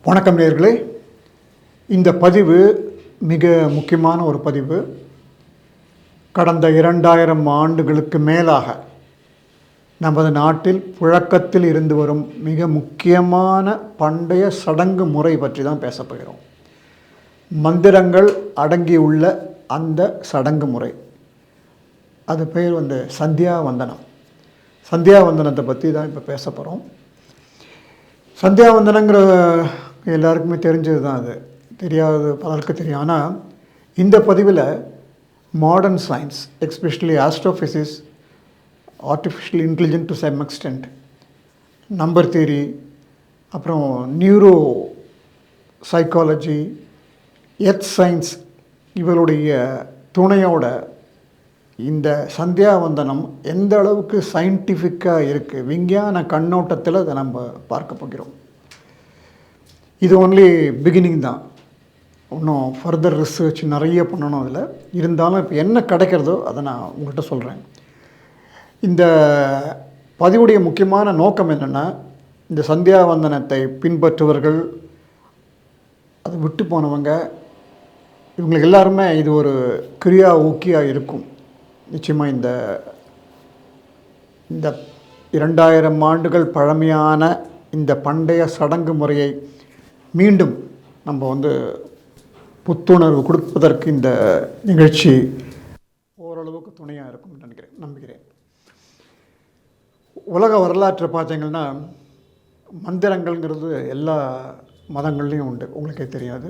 வணக்கம் நேயர்களே. இந்த பதிவு மிக முக்கியமான ஒரு பதிவு. கடந்த 2000 ஆண்டுகளுக்கு மேலாக நமது நாட்டில் புழக்கத்தில் இருந்து வரும் மிக முக்கியமான பண்டைய சடங்கு முறை பற்றி தான் பேசப்போகிறோம். மந்திரங்கள் அடங்கியுள்ள அந்த சடங்கு முறை, அது பெயர் சந்தியாவந்தனம். சந்தியாவந்தனத்தை பற்றி தான் இப்போ பேச போகிறோம். சந்தியாவந்தனங்கிற எல்லாருக்குமே தெரிஞ்சது தான். அது தெரியாதது பலருக்கு தெரியும். ஆனால் இந்த பதிவில் modern science, especially astrophysics, artificial intelligent to some extent, number theory, அப்புறம் நியூரோ சைக்காலஜி, எர்த் சயின்ஸ், இவருடைய துணையோட இந்த சந்தியாவந்தனம் எந்த அளவுக்கு சயின்டிஃபிக்காக இருக்குது, விஞ்ஞான கண்ணோட்டத்தில் அதை நம்ம பார்க்க போகிறோம். இது ஒன்லி பிகினிங் தான். இன்னும் ஃபர்தர் ரிசர்ச் நிறைய பண்ணணும் அதில். இருந்தாலும் இப்போ என்ன கிடைக்கிறதோ அதை நான் உங்கள்கிட்ட சொல்கிறேன். இந்த பதிவுடைய முக்கியமான நோக்கம் என்னென்னா, இந்த சந்தியாவந்தனத்தை பின்பற்றுவர்கள், அதை விட்டு போனவங்க, இவங்களுக்கு எல்லாருமே இது ஒரு கிரியா ஊக்கியாக இருக்கும். நிச்சயமாக இந்த 2000 ஆண்டுகள் பழமையான இந்த பண்டைய சடங்கு முறையை மீண்டும் நம்ம புத்துணர்வு கொடுப்பதற்கு இந்த நிகழ்ச்சி ஓரளவுக்கு துணையாக இருக்கும்னு நம்புகிறேன். உலக வரலாற்றை பார்த்தீங்கன்னா, மந்திரங்கள்ங்கிறது எல்லா மதங்கள்லேயும் உண்டு. உங்களுக்கே தெரியாது.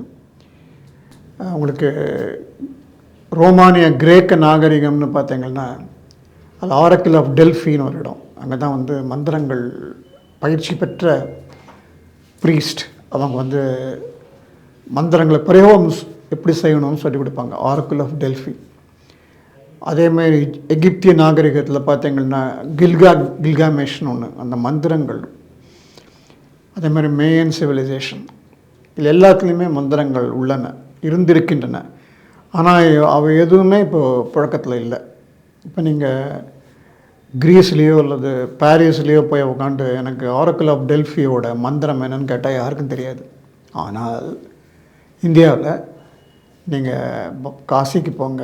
உங்களுக்கு ரோமானிய கிரேக்க நாகரிகம்னு பார்த்தீங்கன்னா, அது ஆரக்கிள் ஆஃப் டெல்ஃபின்னு ஒரு இடம். அங்கே தான் மந்திரங்கள் பயிற்சி பெற்ற ப்ரீஸ்ட் அவங்க மந்திரங்களை பிரயோகம் எப்படி செய்யணும்னு சொல்லி கொடுப்பாங்க. Oracle of Delphi. அதேமாதிரி எகிப்திய நாகரிகத்தில் பார்த்தீங்கன்னா கில்காமேஷ்னு ஒன்று, அந்த மந்திரங்கள். அதேமாதிரி மேயன் சிவிலைசேஷன், இது எல்லாத்துலேயுமே மந்திரங்கள் உள்ளன, இருந்திருக்கின்றன. ஆனால் அவை எதுவுமே இப்போது புழக்கத்தில் இல்லை. இப்போ நீங்கள் கிரீஸ்லேயோ அல்லது பாரிஸ்லேயோ போய் உட்காந்து எனக்கு ஆரக்கிள் ஆஃப் டெல்ஃபியோட மந்திரம் என்னன்னு கேட்டால் யாருக்கும் தெரியாது. ஆனால் இந்தியாவில் நீங்கள் காசிக்கு போங்க,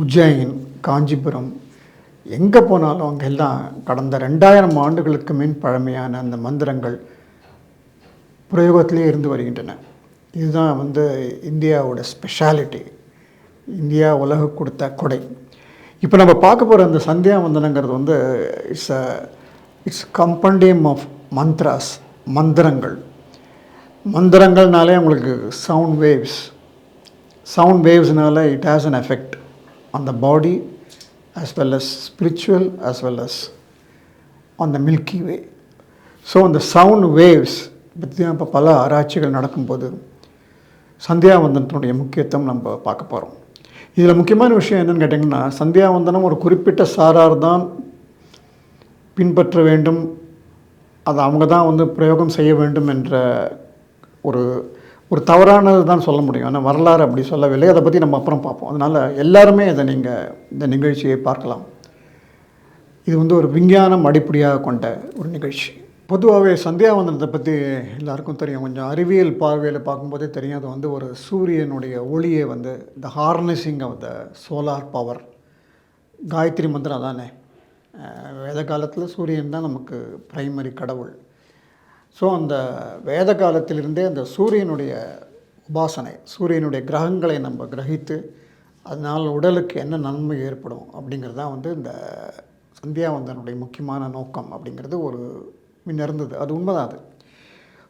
உஜ்ஜைன், காஞ்சிபுரம், எங்கே போனாலும் அங்கே எல்லாம் கடந்த 2000 ஆண்டுகளுக்கு மின் பழமையான அந்த மந்திரங்கள் பிரயோகத்திலே இருந்து வருகின்றன. இதுதான் இந்தியாவோட ஸ்பெஷாலிட்டி, இந்தியா உலக கொடுத்த கொடை. இப்போ நம்ம பார்க்க போகிற அந்த சந்தியாவந்தனங்கிறது இட்ஸ் கம்பண்டியம் ஆஃப் மந்த்ராஸ், மந்திரங்கள். மந்திரங்கள்னாலே உங்களுக்கு சவுண்ட் வேவ்ஸ்னால it has an effect on the body as well as spiritual as well as on the Milky Way. So அந்த சவுண்ட் வேவ்ஸ் பற்றி தான் இப்போ பல ஆராய்ச்சிகள் நடக்கும்போது சந்தியாவந்தனத்தினுடைய முக்கியத்துவம் நம்ம பார்க்க போகிறோம். இதில் முக்கியமான விஷயம் என்னென்னு கேட்டிங்கன்னா, சந்தியாவந்தனம் ஒரு குறிப்பிட்ட சாரார் தான் பின்பற்ற வேண்டும், அதை அவங்க தான் பிரயோகம் செய்ய வேண்டும் என்ற ஒரு தவறானது தான் சொல்ல முடியும். ஆனால் வரலாறு அப்படி சொல்லவில்லை. அதை பற்றி நம்ம அப்புறம் பார்ப்போம். அதனால் எல்லாருமே இதை நீங்கள் இந்த நிகழ்ச்சியை பார்க்கலாம். இது ஒரு விஞ்ஞானம் அடிப்படையாக கொண்ட ஒரு நிகழ்ச்சி. பொதுவாகவே சந்தியாவந்தனத்தை பற்றி எல்லாருக்கும் தெரியும். கொஞ்சம் அறிவியல் பார்வையில் பார்க்கும்போதே தெரியும். அது ஒரு சூரியனுடைய ஒளியை the harnessing of the solar power. Gayatri மந்திரம் தானே. வேத காலத்தில் சூரியன் தான் நமக்கு பிரைமரி கடவுள். ஸோ அந்த வேத காலத்திலிருந்தே அந்த சூரியனுடைய உபாசனை, சூரியனுடைய கிரகங்களை நம்ம கிரகித்து அதனால் உடலுக்கு என்ன நன்மை ஏற்படும் அப்படிங்கிறது தான் இந்த சந்தியாவந்தனுடைய முக்கியமான நோக்கம் அப்படிங்கிறது இருந்தது. அது உண்மைதான். அது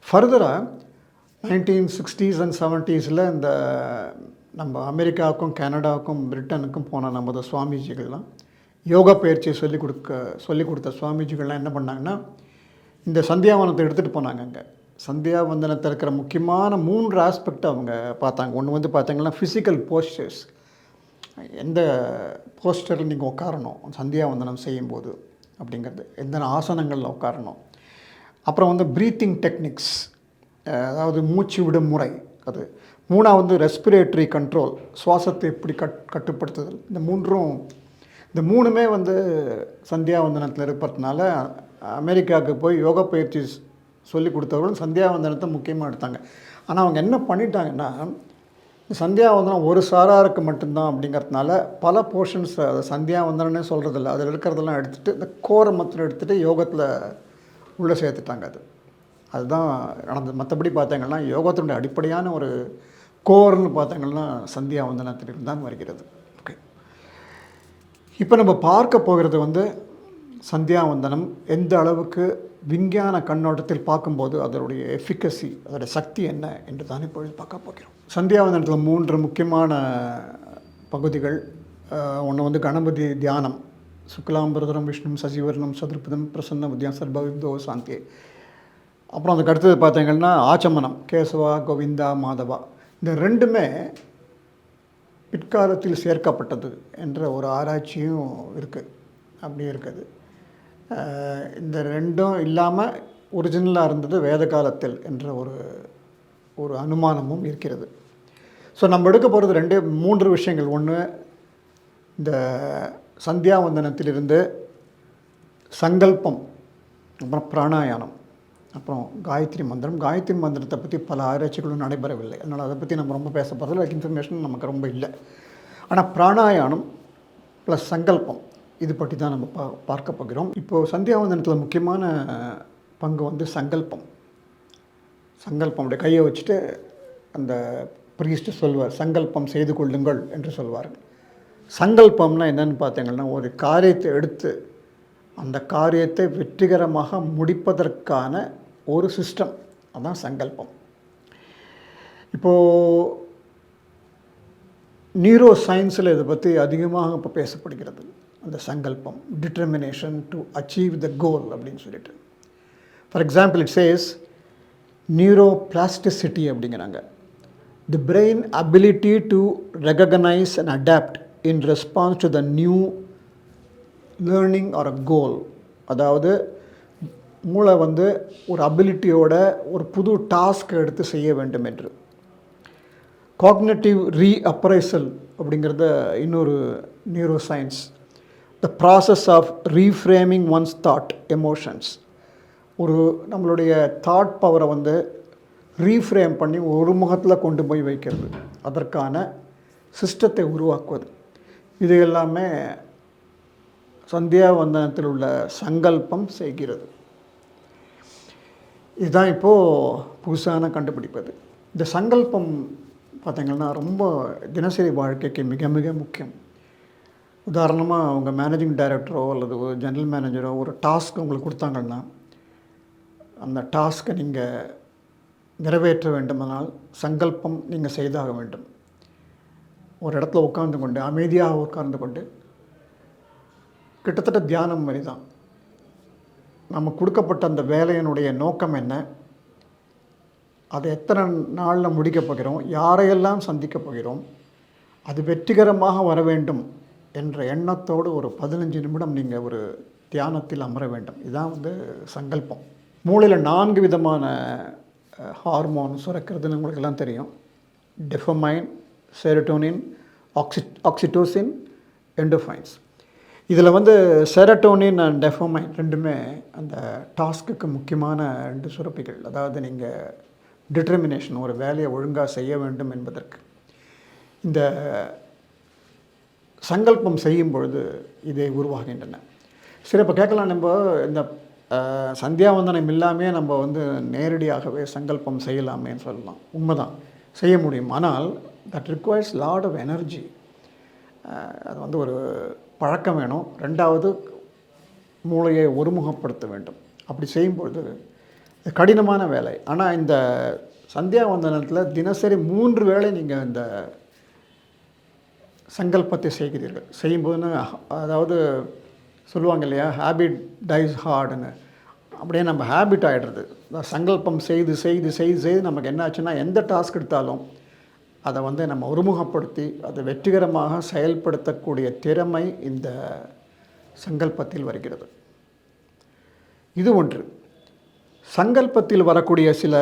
ஃபர்தராக 1960s and 70s இந்த நம்ம அமெரிக்காவுக்கும் கனடாவுக்கும் பிரிட்டனுக்கும் போன நமது சுவாமிஜிகள்லாம், யோகா பயிற்சியை சொல்லிக் கொடுத்த சுவாமிஜிகள்லாம் என்ன பண்ணாங்கன்னா, இந்த சந்தியாவந்தனத்தை எடுத்துகிட்டு போனாங்க. அங்கே சந்தியாவந்தனத்தில் இருக்கிற முக்கியமான 3 ஆஸ்பெக்ட் அவங்க பார்த்தாங்க. ஒன்று பார்த்தீங்கன்னா ஃபிசிக்கல் போஸ்டர்ஸ், எந்த போஸ்டரில் நீங்கள் உட்காரணும் சந்தியாவந்தனம் செய்யும்போது அப்படிங்கிறது, எந்த ஆசனங்களில் உட்காரணும். அப்புறம் ப்ரீத்திங் டெக்னிக்ஸ், அதாவது மூச்சு விடும் முறை. அது 3வது ரெஸ்பிரேட்டரி கண்ட்ரோல், சுவாசத்தை எப்படி கட்டுப்படுத்துதல். இந்த மூணுமே சந்தியாவந்தனத்தில் இருப்பதுனால அமெரிக்காவுக்கு போய் யோகா பயிற்சி சொல்லி கொடுத்தவர்களும் சந்தியாவந்தனத்தை முக்கியமாக எடுத்தாங்க. ஆனால் அவங்க என்ன பண்ணிட்டாங்கன்னா, சந்தியாவந்தனம் ஒரு சாராருக்கு மட்டும்தான் அப்படிங்கிறதுனால பல போர்ஷன்ஸ் அதை சந்தியாவந்தனே சொல்கிறதில்ல, அதில் இருக்கிறதெல்லாம் எடுத்துகிட்டு இந்த கோரை மாத்திரம் எடுத்துகிட்டு யோகத்தில் உள்ளே சேர்த்துட்டாங்க. அதுதான் நடந்தது. மற்றபடி பார்த்தீங்கன்னா யோகத்தினுடைய அடிப்படையான ஒரு கோர்னு பார்த்தீங்கன்னா சந்தியாவந்தனத்திலிருந்து தான் வருகிறது. ஓகே, இப்போ நம்ம பார்க்க போகிறது வந்து சந்தியாவந்தனம் எந்த அளவுக்கு விஞ்ஞான கண்ணோட்டத்தில் பார்க்கும்போது அதனுடைய எஃபிகசி, அதோடைய சக்தி என்ன என்று தான் இப்பொழுது பார்க்க போகிறோம். சந்தியாவந்தனத்தில் 3 முக்கியமான பகுதிகள். ஒன்று வந்து கணபதி தியானம், சுக்லாம்பரதரம் விஷ்ணு சசிவர்ணம் சதுர்பதம் பிரசன்ன வித்யா சர்பவிந்தோ சாந்தி. அப்புறம் அதுக்கு அடுத்தது பார்த்தீங்கன்னா ஆச்சமனம், கேசவா கோவிந்தா மாதவா. இந்த 2மே பிற்காலத்தில் சேர்க்கப்பட்டது என்ற ஒரு ஆராய்ச்சியும் இருக்குது. அப்படி இருக்குது. இந்த 2ம் இல்லாமல் ஒரிஜினலாக இருந்தது வேத காலத்தில் என்ற ஒரு அனுமானமும் இருக்கிறது. ஸோ நம்ம எடுக்க போகிறது 3 விஷயங்கள். ஒன்று, இந்த சந்தியாவந்தனத்திலிருந்து சங்கல்பம், அப்புறம் பிராணாயானம், அப்புறம் காயத்ரி மந்திரம். காயத்ரி மந்திரத்தை பற்றி பல ஆராய்ச்சிகளும் நடைபெறவில்லை, அதனால் அதை பற்றி நம்ம ரொம்ப பேச போகிறதில்ல, இன்ஃபர்மேஷன் நமக்கு ரொம்ப இல்லை. ஆனால் பிராணாயானம் ப்ளஸ் சங்கல்பம் இது பற்றி தான் நம்ம பார்க்க போகிறோம். இப்போது சந்தியாவந்தனத்தில் முக்கியமான பங்கு வந்து சங்கல்பம். சங்கல்பம் அப்படியே கையை வச்சுட்டு அந்த ப்ரீஸ்ட்டு சொல்வார், சங்கல்பம் செய்து கொள்ளுங்கள் என்று சொல்வார். சங்கல்பம்னா என்னென்னு பார்த்தீங்கன்னா, ஒரு காரியத்தை எடுத்து அந்த காரியத்தை வெற்றிகரமாக முடிப்பதற்கான ஒரு சிஸ்டம், அதுதான் சங்கல்பம். இப்போது நியூரோ சயின்ஸில் இதை பற்றி அதிகமாக இப்போ பேசப்படுகிறது. அந்த சங்கல்பம், determination to achieve the goal அப்படின்னு சொல்லிட்டு. For example, it says neuroplasticity அப்படிங்கிறாங்க. The brain ability to recognise and adapt in response to the new learning or a goal. அதாவது மூளை வந்து ஒரு அபிலிட்டியோட ஒரு புது டாஸ்க் எடுத்து செய்ய வேண்டும் என்று. காக்னேட்டிவ் ரீஅப்ரைசல் அப்படிங்கிறத இன்னொரு neuro science. The process of reframing one's thought emotions. ஒரு நம்மளுடைய தாட் பவரை வந்து ரீஃப்ரேம் பண்ணி ஒரு முகத்தில் கொண்டு போய் வைக்கிறது, அதற்கான சிஸ்டத்தை உருவாக்குவது. இது எல்லாமே சந்தியாவந்தனத்தில் உள்ள சங்கல்பம் செய்கிறது. இதுதான் இப்போது புதுசான கண்டுபிடிப்பது. இந்த சங்கல்பம் பார்த்திங்கன்னா ரொம்ப தினசரி வாழ்க்கைக்கு மிக மிக முக்கியம். உதாரணமாக அவங்க மேனேஜிங் டைரக்டரோ அல்லது ஒரு ஜெனரல் மேனேஜரோ ஒரு டாஸ்க் உங்களுக்கு கொடுத்தாங்கன்னா, அந்த டாஸ்க்கை நீங்கள் நிறைவேற்ற வேண்டுமானால் சங்கல்பம் நீங்கள் செய்தாக வேண்டும். ஒரு இடத்துல உட்கார்ந்து கொண்டு, அமைதியாக உட்கார்ந்து கொண்டு, கிட்டத்தட்ட தியானம் மாதிரி தான். நம்ம கொடுக்கப்பட்ட அந்த வேலையினுடைய நோக்கம் என்ன, அதை எத்தனை நாளில் முடிக்கப் போகிறோம், யாரையெல்லாம் சந்திக்கப் போகிறோம், அது வெற்றிகரமாக வர வேண்டும் என்ற எண்ணத்தோடு ஒரு 15 நிமிடம் நீங்கள் ஒரு தியானத்தில் அமர வேண்டும். இதுதான் வந்து சங்கல்பம். மூளையில் 4 விதமான ஹார்மோன் சுரக்கிறதுன்னு உங்களுக்கெல்லாம் தெரியும். டெஃபமைன், செரோட்டோனின், ஆக்சிடோசின், எண்டோஃபைன்ஸ். இதில் வந்து செரோட்டோனின் அண்ட் டெஃபமைன் 2மே அந்த டாஸ்க்குக்கு முக்கியமான 2 சுரப்பிகள். அதாவது நீங்கள் டிட்டர்மினேஷன், ஒரு வேலையை ஒழுங்காக செய்ய வேண்டும் என்பதற்கு. இந்த சங்கல்பம் செய்யும் பொழுது இதை உருவாகின்றன. சரி, இப்போ கேட்கலாம், நம்ம இந்த சந்தியாவந்தனம் இல்லாமல் நம்ம வந்து நேரடியாகவே சங்கல்பம் செய்யலாமேன்னு சொல்லலாம். உண்மைதான், செய்ய முடியும். ஆனால் that requires lot of energy. அது வந்து ஒரு பழக்கம் வேணும். 2வது, மூளையை ஒருமுகப்படுத்த வேண்டும். அப்படி செய்யும்பொழுது கடினமான வேலை. ஆனால் இந்த சந்தியாவந்தனத்தில் தினசரி 3 வேளை நீங்கள் இந்த சங்கல்பத்தை செய்கிறீர்கள். செய்யும்போதுன்னு, அதாவது சொல்லுவாங்க இல்லையா, ஹேபிட் டைஸ் ஹார்டுன்னு, அப்படியே நம்ம ஹேபிட் ஆகிடுறது. சங்கல்பம் செய்து செய்து செய்து செய்து நமக்கு என்ன ஆச்சுன்னா, எந்த டாஸ்க் எடுத்தாலும் அதை வந்து நம்ம ஒருமுகப்படுத்தி அதை வெற்றிகரமாக செயல்படுத்தக்கூடிய திறமை இந்த சங்கல்பத்தில் வருகிறது. இது ஒன்று. சங்கல்பத்தில் வரக்கூடிய சில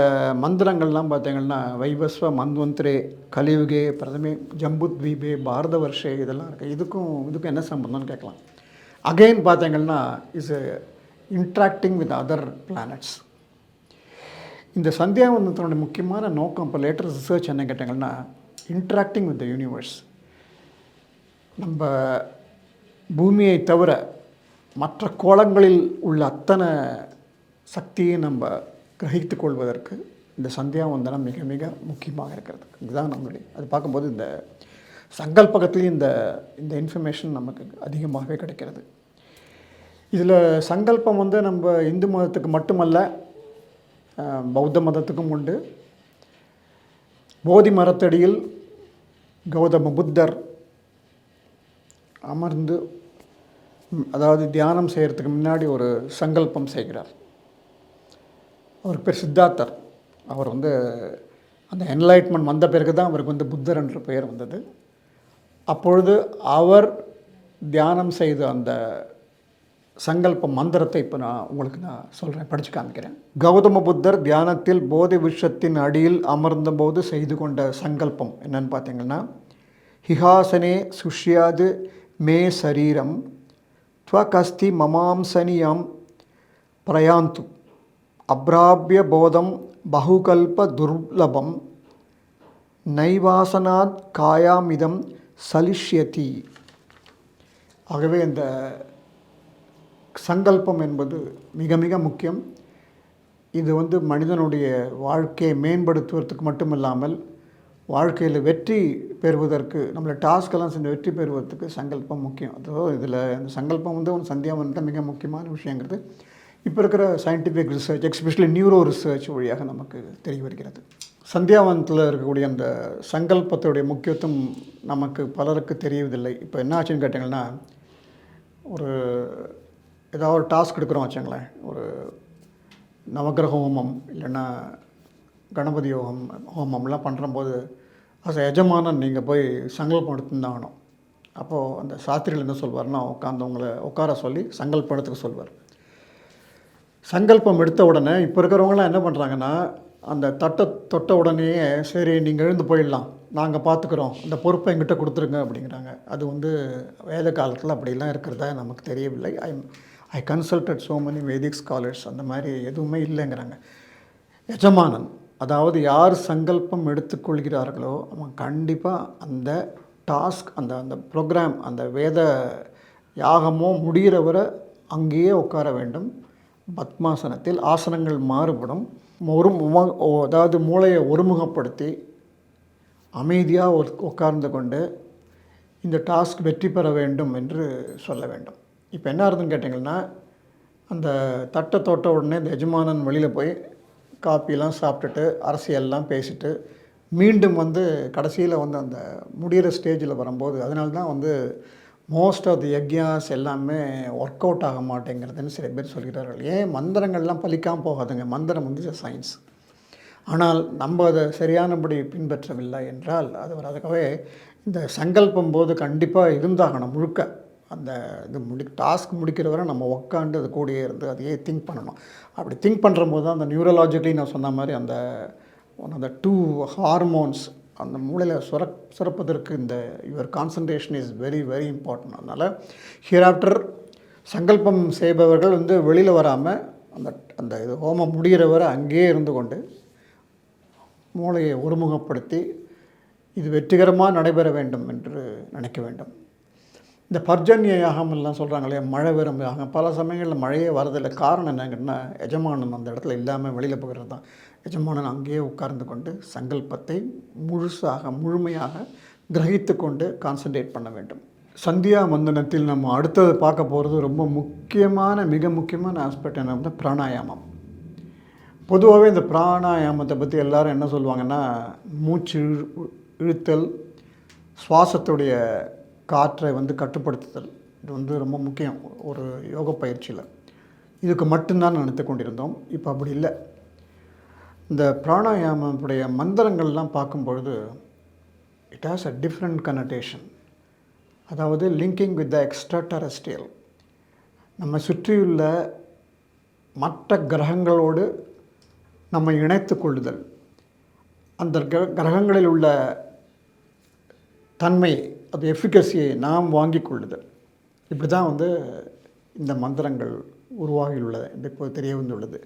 மந்திரங்கள்லாம் பார்த்திங்கன்னா, வைவஸ்வ மந்வந்திரே, கலியுகே, பிரதமே, ஜம்புத்வீபே, பாரத வருஷே, இதெல்லாம் இருக்குது. இதுக்கும் என்ன சம்பந்தம்னு கேட்கலாம். அகெயின் பார்த்திங்கன்னா is interacting with other planets. இந்த சந்தியாவந்தனத்தினுடைய முக்கியமான நோக்கம் இப்போ லேட்டஸ்ட் ரிசர்ச் என்ன கேட்டாங்கன்னா, இன்ட்ராக்டிங் வித் த யூனிவர்ஸ். நம்ம பூமியை தவிர மற்ற கோளங்களில் உள்ள அத்தனை சக்தியை நம்ம கிரகித்து கொள்வதற்கு இந்த சந்தியாவந்தனம் மிக மிக முக்கியமாக இருக்கிறது. இதுதான் நம்மளுடைய அது பார்க்கும்போது இந்த சங்கல்பகத்துலேயும் இந்த இந்த இன்ஃபர்மேஷன் நமக்கு அதிகமாகவே கிடைக்கிறது. இதில் சங்கல்பம் நம்ம இந்து மதத்துக்கு மட்டுமல்ல, பௌத்த மதத்துக்கும் உண்டு. போதி மரத்தடியில் கௌதம புத்தர் அமர்ந்து அதாவது தியானம் செய்கிறதுக்கு முன்னாடி ஒரு சங்கல்பம் செய்கிறார். அவர் பேர் சித்தார்த்தர். அவர் அந்த என்லைட்மெண்ட் வந்த பிறகு தான் அவருக்கு புத்தர் என்ற பெயர் வந்தது. அப்பொழுது அவர் தியானம் செய்த அந்த சங்கல்ப மந்திரத்தை இப்போ உங்களுக்கு சொல்கிறேன், படித்து காமிக்கிறேன். கௌதம புத்தர் தியானத்தில் போதி விஷத்தின் அடியில் அமர்ந்தபோது செய்து கொண்ட சங்கல்பம் என்னன்னு பார்த்தீங்கன்னா, ஹிஹாசனே சுஷ்யாது மே சரீரம் துவகஸ்தி மமாம்சனியம் பிரயாந்து அப்ராபிய போதம் பகுகல்ப துர்லபம் நைவாசனாத் காயாமிதம் சலிஷ்யதி. ஆகவே இந்த சங்கல்பம் என்பது மிக மிக முக்கியம். இது மனிதனுடைய வாழ்க்கையை மேம்படுத்துவதற்கு மட்டுமில்லாமல் வாழ்க்கையில் வெற்றி பெறுவதற்கு, நம்மளை டாஸ்கெல்லாம் செஞ்சு வெற்றி பெறுவதற்கு சங்கல்பம் முக்கியம். அதாவது இதில் இந்த சங்கல்பம் ஒரு சந்தியாவந்தனம் மிக முக்கியமான விஷயங்கிறது இப்போ இருக்கிற scientific research, especially neuro research வழியாக நமக்கு தெரிய வருகிறது. சந்தியாவந்தத்தில் இருக்கக்கூடிய அந்த சங்கல்பத்துடைய முக்கியத்துவம் நமக்கு பலருக்கு தெரியவதில்லை. இப்போ என்ன ஆச்சுன்னு கேட்டிங்கன்னா, ஏதாவது ஒரு டாஸ்க் எடுக்கிறோம் வச்சுங்களேன், ஒரு நவக்கிரக ஹோமம் இல்லைன்னா கணபதி ஹோமம்லாம் பண்ணுறம்போது எஜமானன் நீங்கள் போய் சங்கல்பம் எடுத்துருந்தாகணும். அப்போது அந்த சாஸ்திரிகள் என்ன சொல்வார்னா, உட்கார சொல்லி சங்கல்பம் எடுத்துக்க சொல்வார். சங்கல்பம் எடுத்த உடனே இப்போ இருக்கிறவங்களாம் என்ன பண்ணுறாங்கன்னா, அந்த தொட்ட உடனேயே சரி நீங்கள் எழுந்து போயிடலாம், நாங்கள் பார்த்துக்குறோம், அந்த பொறுப்பை எங்கிட்ட கொடுத்துருங்க அப்படிங்கிறாங்க. அது வேத காலத்தில் அப்படிலாம் இருக்கிறதா நமக்கு தெரியவில்லை. ஐ கன்சல்டட் ஸோ மெனி வேதிக் ஸ்காலர்ஸ், அந்த மாதிரி எதுவுமே இல்லைங்கிறாங்க. எஜமானன், அதாவது யார் சங்கல்பம் எடுத்துக்கொள்கிறார்களோ அவங்க கண்டிப்பாக அந்த டாஸ்க், அந்த ப்ரோக்ராம், அந்த வேத யாகமோ முடிகிற வரை அங்கேயே உட்கார வேண்டும். பத்மாசனத்தில் ஆசனங்கள் மாறுபடும். அதாவது மூளையை ஒருமுகப்படுத்தி அமைதியாக உட்கார்ந்து கொண்டு இந்த டாஸ்க் வெற்றி பெற வேண்டும் என்று சொல்ல வேண்டும். இப்போ என்ன ஆகுதுன்னு கேட்டிங்கன்னா, அந்த தட்டை தொட்ட உடனே இந்த எஜமானன் வெளியில் போய் காப்பிலாம் சாப்பிட்டுட்டு அரசியல்லாம் பேசிட்டு மீண்டும் கடைசியில் அந்த முடிகிற ஸ்டேஜில் வரும்போது, அதனால தான் மோஸ்ட் ஆஃப் தி யக்யாஸ் எல்லாமே ஒர்க் அவுட் ஆக மாட்டேங்கிறதுன்னு சில பேர் சொல்கிறார்கள். ஏன் மந்திரங்கள்லாம் பலிக்காமல் போகாதுங்க. மந்திரம் சயின்ஸ். ஆனால் நம்ம அதை சரியானபடி பின்பற்றவில்லை என்றால் அது அதுக்காகவே இந்த சங்கல்பம் போது கண்டிப்பாக இருந்தாகணும். முழுக்க அந்த டாஸ்க் முடிக்கிற வரை நம்ம உட்காந்து அது கூடயே இருந்து அதையே திங்க் பண்ணணும். அப்படி திங்க் பண்ணுறம்போது தான் அந்த நியூரலாஜிக்கலி நான் சொன்ன மாதிரி அந்த ஒன் ஆஃப் த 2 ஹார்மோன்ஸ் அந்த மூளையில் சுரப்பதற்கு இந்த your concentration is very very important. அதனால் ஹியர் ஆஃப்டர் சங்கல்பம் செய்பவர்கள் வெளியில் வராமல் அந்த இது ஹோமம் முடிகிற வரை அங்கேயே இருந்து கொண்டு மூளையை ஒருமுகப்படுத்தி இது வெற்றிகரமாக நடைபெற வேண்டும் என்று நினைக்க வேண்டும். இந்த பர்ஜன்ய யாகம் எல்லாம் சொல்கிறாங்க இல்லையா, மழை வரும் யாகம். பல சமயங்களில் மழையே வரதில்லை. காரணம் என்னங்கன்னா, எஜமானன் அந்த இடத்துல இல்லாமல் வெளியில் போகிறது தான். எஜமானன் அங்கேயே உட்கார்ந்து கொண்டு சங்கல்பத்தை முழுமையாக கிரகித்து கொண்டு கான்சன்ட்ரேட் பண்ண வேண்டும். சந்தியா வந்தனத்தில் நம்ம அடுத்தது பார்க்க போகிறது ரொம்ப மிக முக்கியமான ஆஸ்பெக்ட் என்ன, பிராணாயாமம். பொதுவாகவே இந்த பிராணாயாமத்தை பற்றி எல்லோரும் என்ன சொல்லுவாங்கன்னா, மூச்சு இழுத்தல், சுவாசத்துடைய காற்றை கட்டுப்படுத்துதல், இது ரொம்ப முக்கியம் ஒரு யோக பயிற்சியில். இதுக்கு மட்டும்தான் நினைத்து கொண்டிருந்தோம். இப்போ அப்படி இல்லை. இந்த பிராணாயாமத்துடைய மந்திரங்கள்லாம் பார்க்கும்பொழுது it has a different connection. அதாவது linking with the extraterrestrial, நம்ம சுற்றியுள்ள மற்ற கிரகங்களோடு நம்ம இணைத்து கொள்ளுதல், அந்த கிரகங்களில் உள்ள தன்மை, அது எஃபிகசியை நாம் வாங்கி கொள்ளுதல். இப்படி தான் இந்த மந்திரங்கள் உருவாகியுள்ளது, இப்போ தெரிய வந்துள்ளது.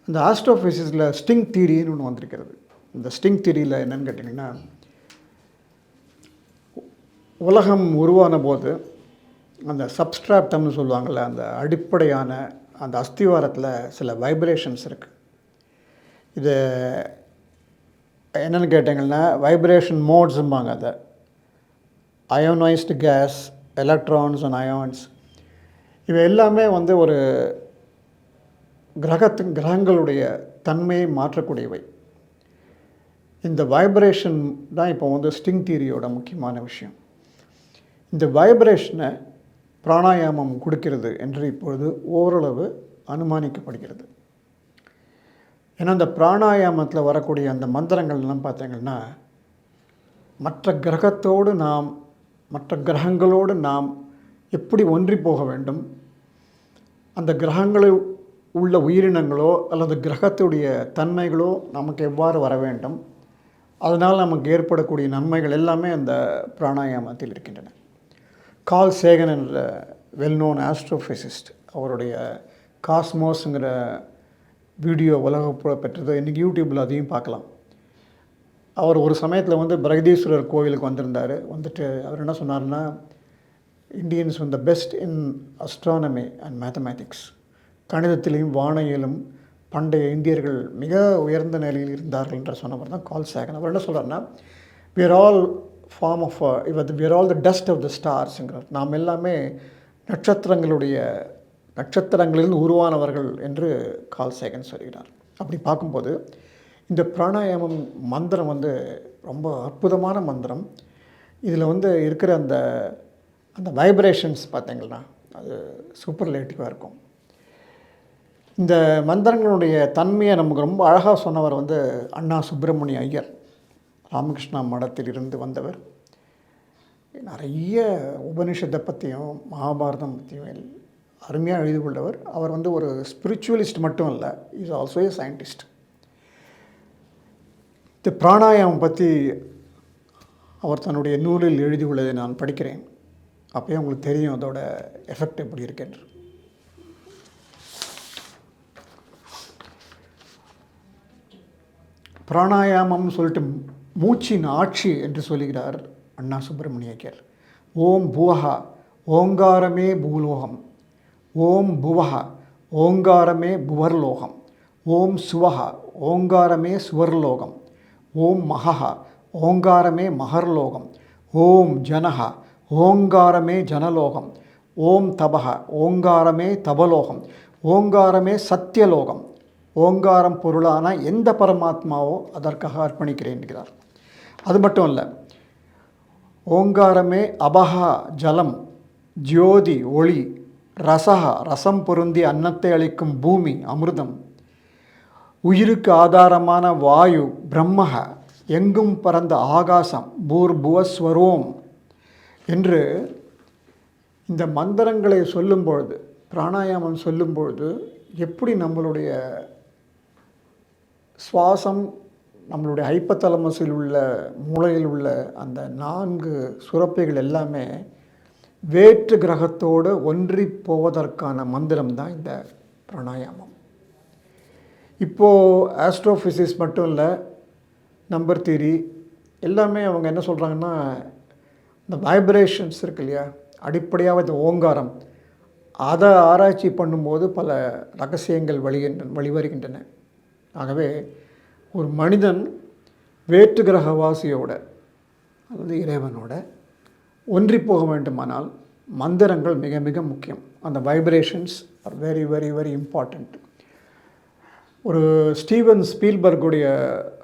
இந்த ஆஸ்ட்ரோஃபிசிக்ஸில் ஸ்டிங் தியரின்னு ஒன்று வந்திருக்கிறது. இந்த ஸ்டிங் தியரியில் என்னென்னு கேட்டிங்கன்னா, உலகம் உருவான போது அந்த சப்ஸ்ட்ராப்டம்னு சொல்லுவாங்கள்ல, அந்த அடிப்படையான அந்த அஸ்திவாரத்தில் சில வைப்ரேஷன்ஸ் இருக்குது. இது என்னென்னு கேட்டிங்கன்னா வைப்ரேஷன் மோட்ஸும்பாங்க. அதை அயோனைஸ்டு கேஸ், எலக்ட்ரான்ஸ் அண்ட் அயான்ஸ், இவை எல்லாமே வந்து ஒரு கிரகங்களுடைய தன்மையை மாற்றக்கூடியவை. இந்த வைப்ரேஷன் தான் இப்போ வந்து ஸ்டிங் தியரியோட முக்கியமான விஷயம். இந்த வைப்ரேஷனை பிராணாயாமம் கொடுக்கிறது என்று இப்பொழுது ஓரளவு அனுமானிக்கப்படுகிறது. ஏன்னா இந்த பிராணாயாமத்தில் வரக்கூடிய அந்த மந்திரங்கள்லாம் பார்த்திங்கன்னா, மற்ற கிரகங்களோடு நாம் எப்படி ஒன்றி போக வேண்டும், அந்த கிரகங்களில் உள்ள உயிரினங்களோ அல்லது கிரகத்துடைய தன்மைகளோ நமக்கு எவ்வாறு வர வேண்டும், அதனால் நமக்கு ஏற்படக்கூடிய நன்மைகள் எல்லாமே அந்த பிராணாயாமத்தில் இருக்கின்றன. கார்ல் சேகன் என்ற வெல்நோன் ஆஸ்ட்ரோஃபிசிஸ்ட், அவருடைய காஸ்மோஸுங்கிற வீடியோ உலகப்புற பெற்றது. இன்றைக்கி யூடியூப்பில் அதையும் பார்க்கலாம். அவர் ஒரு சமயத்தில் வந்து பிரகதீஸ்வரர் கோவிலுக்கு வந்திருந்தார். வந்துட்டு அவர் என்ன சொன்னார்னா, இந்தியன்ஸ் வந்து best in astronomy and mathematics, கணிதத்திலையும் வானியலும் பண்டைய இந்தியர்கள் மிக உயர்ந்த நிலையில் இருந்தார்கள் என்று சொன்னவர் தான் கார்ல் சேகன். அவர் என்ன சொல்கிறாருன்னா, we are all the dust of the starsங்கிறார். நாம் எல்லாமே நட்சத்திரங்களிலிருந்து உருவானவர்கள் என்று கார்ல் சேகன் சொல்கிறார். அப்படி பார்க்கும்போது இந்த பிராணாயாமம் மந்திரம் வந்து ரொம்ப அற்புதமான மந்திரம். இதில் வந்து இருக்கிற அந்த வைப்ரேஷன்ஸ் பார்த்திங்கன்னா அது சூப்பர்லேட்டிவாக இருக்கும். இந்த மந்திரங்களுடைய தன்மையை நமக்கு ரொம்ப அழகாக சொன்னவர் வந்து அண்ணா சுப்பிரமணிய ஐயர், ராமகிருஷ்ணா மடத்தில் இருந்து வந்தவர். நிறைய உபனிஷத்தை பற்றியும் மகாபாரதம் பற்றியும் அருமையாக எழுதி கொண்டவர். அவர் வந்து ஒரு ஸ்பிரிச்சுவலிஸ்ட் மட்டும் இல்லை, இஸ் ஆல்சோ ஏ சயின்டிஸ்ட். இந்த பிராணாயாமம் பற்றி அவர் தன்னுடைய நூலில் எழுதியுள்ளதை நான் படிக்கிறேன். அப்போயே உங்களுக்கு தெரியும் அதோட எஃபெக்ட் எப்படி இருக்குன்று. பிராணாயாமம்னு சொல்லிட்டு மூச்சின் ஆட்சி என்று சொல்லுகிறார் அண்ணா சுப்பிரமணிய ஐயர். ஓம் புவஹா, ஓங்காரமே பூலோகம். ஓம் புவஹா, ஓங்காரமே புவர்லோகம். ஓம் சுவஹா, ஓங்காரமே சுவர்லோகம். ஓம் மகஹா, ஓங்காரமே மகர்லோகம். ஓம் ஜனஹா, ஓங்காரமே ஜனலோகம். ஓம் தபஹா, ஓங்காரமே தபலோகம். ஓங்காரமே சத்தியலோகம். ஓங்காரம் பொருளான எந்த பரமாத்மாவோ அதற்காக அர்ப்பணிக்கிறேன் என்கிறார். அது மட்டும் இல்லை, ஓங்காரமே அபஹா ஜலம், ஜோதி ஒளி, ரசஹா ரசம் பொருந்தி அன்னத்தை அளிக்கும் பூமி அமிர்தம், உயிருக்கு ஆதாரமான வாயு பிரம்மஹ, எங்கும் பரந்த ஆகாசம் பூர்புவஸ்வரோம் என்று இந்த மந்திரங்களை சொல்லும்பொழுது, பிராணாயாமம் சொல்லும்பொழுது எப்படி நம்மளுடைய சுவாசம், நம்மளுடைய ஹைப்போதலமஸில் உள்ள மூளையில் உள்ள அந்த 4 சுரப்பிகள் எல்லாமே வேற்று கிரகத்தோடு ஒன்றி போவதற்கான மந்திரம் தான் இந்த பிராணாயாமம். இப்போது ஆஸ்ட்ரோஃபிசிக்ஸ் மட்டும் இல்லை, நம்பர் தியரி எல்லாமே அவங்க என்ன சொல்கிறாங்கன்னா, இந்த வைப்ரேஷன்ஸ் இருக்கு இல்லையா, அடிப்படையாக இந்த ஓங்காரம், அதை ஆராய்ச்சி பண்ணும்போது பல ரகசியங்கள் வெளிவருகின்றன. ஆகவே ஒரு மனிதன் வேற்று கிரகவாசியோட அதாவது இறைவனோட ஒன்றி போக வேண்டுமானால் மந்திரங்கள் மிக மிக முக்கியம். அந்த vibrations are very very very important. ஒரு ஸ்டீவன் ஸ்பீல்பர்குடைய